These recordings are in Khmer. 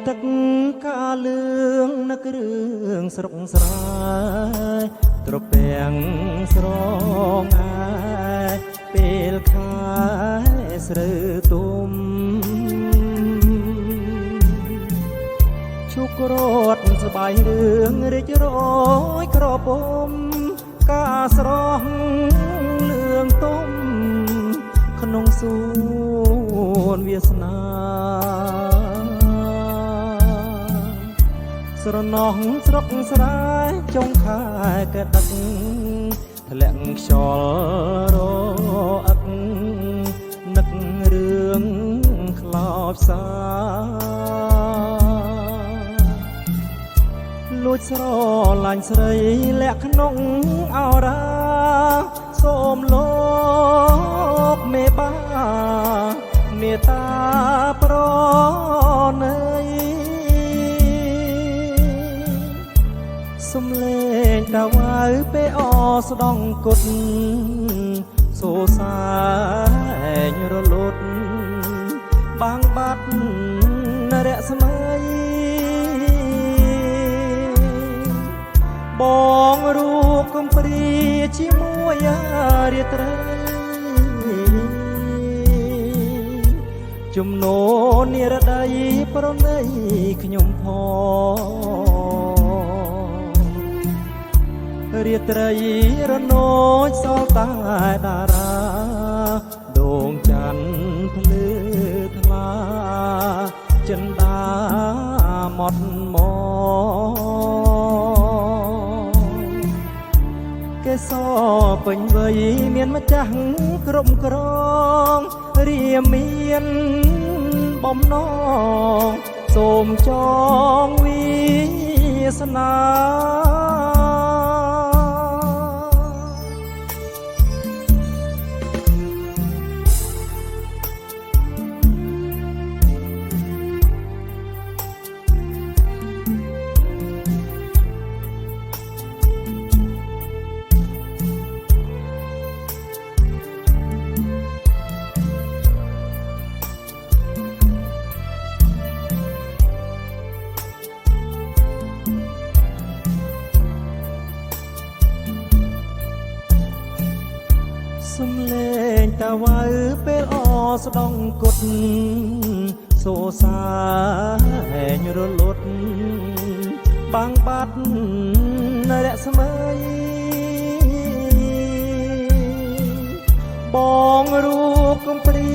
ទឹកកាលឿងនឹករឿងស្រុកស្រែត្រពាំងស្រងអាយពេលខែស្រូវទុំឈុករត់ស្បាយរឿងរីករយក្រពុំការស្រស់លឿងទុំក្នុងសួនវាសនាស្រណោះស្រុកស្រែចុងខែកដឹកធ្លាក់ខ្យល់រអឹកនឹករឿងខ្លោចសាលួចស្រឡាញ់ស្រីលាក់ក្នុងអរាសូមលោកមេបាមេត្តាប្រណីសំលេងតាវ៉ៅពេលអស្ដងគុតសូសាញរលត់បាំងបាត់រស្មីបងរូបកំព្រាជាមួយរាត្រីជំនោនិរដីប្រណីខ្ញុំផងរាត្រីរនោចសល់តែតារាដងច័ន្ទភ្លឺថ្លាចិន្តាមត់មកេសពេញវ័យមានម្ចាស់គ្រប់គ្រងរាមានបំណងសូមចងវាសនាសំលេងតាវ៉ៅពេលអស្ដងគុតសូសាហែងរលត់បាំងបាត់រស្មីបងរូបកំព្រា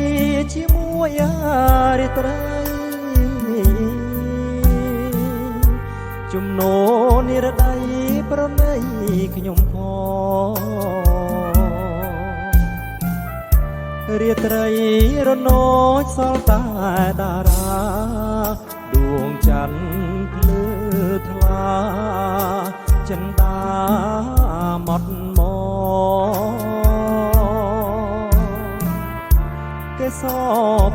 ជាមួយរាត្រីជំនោនិរដីប្រណីខ្ញុំផងរាត្រីរនោចសល់តែតារាដួងច័ន្ទភ្លឺថ្លាចិន្តាមត់មកេស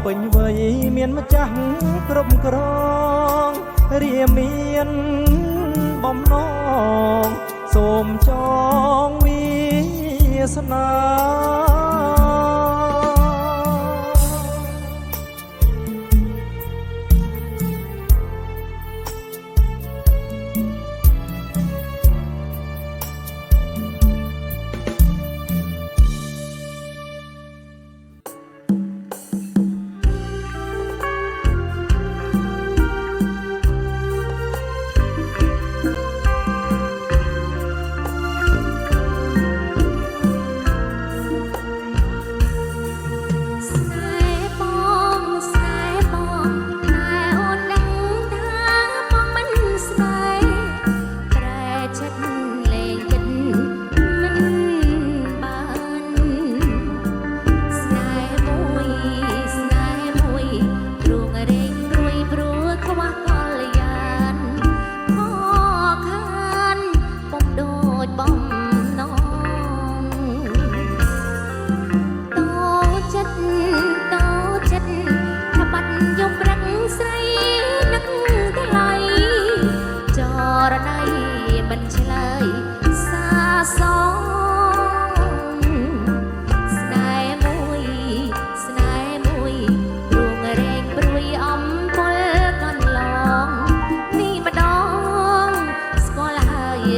ពេញវ័យមានម្ចាស់គ្រប់គ្រងរាមានបំណងសូមចងវាសនា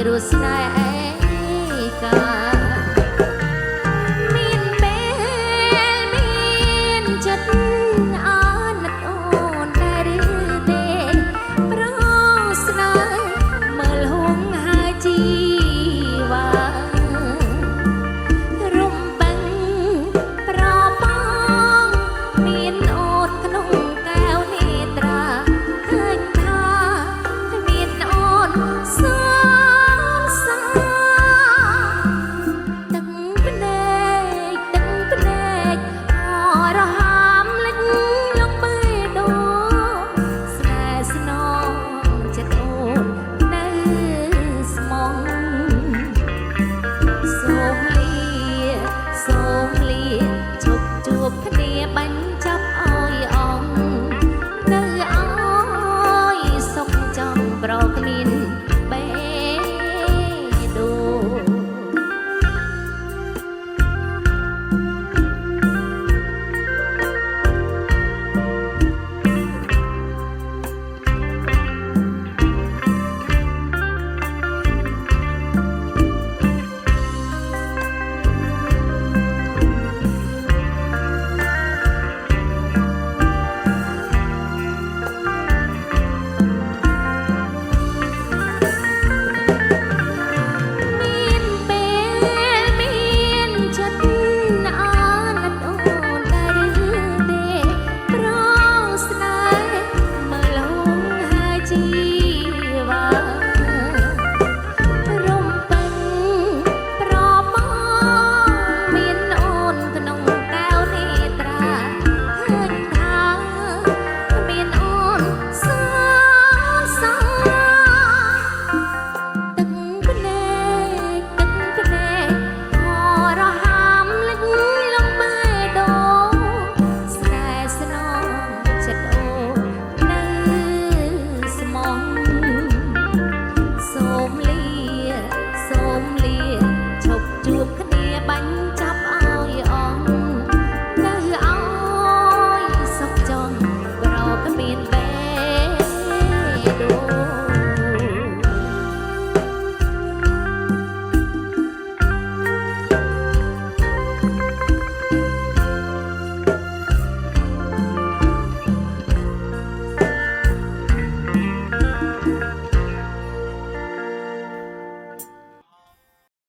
រស់ស្នេហ៍កា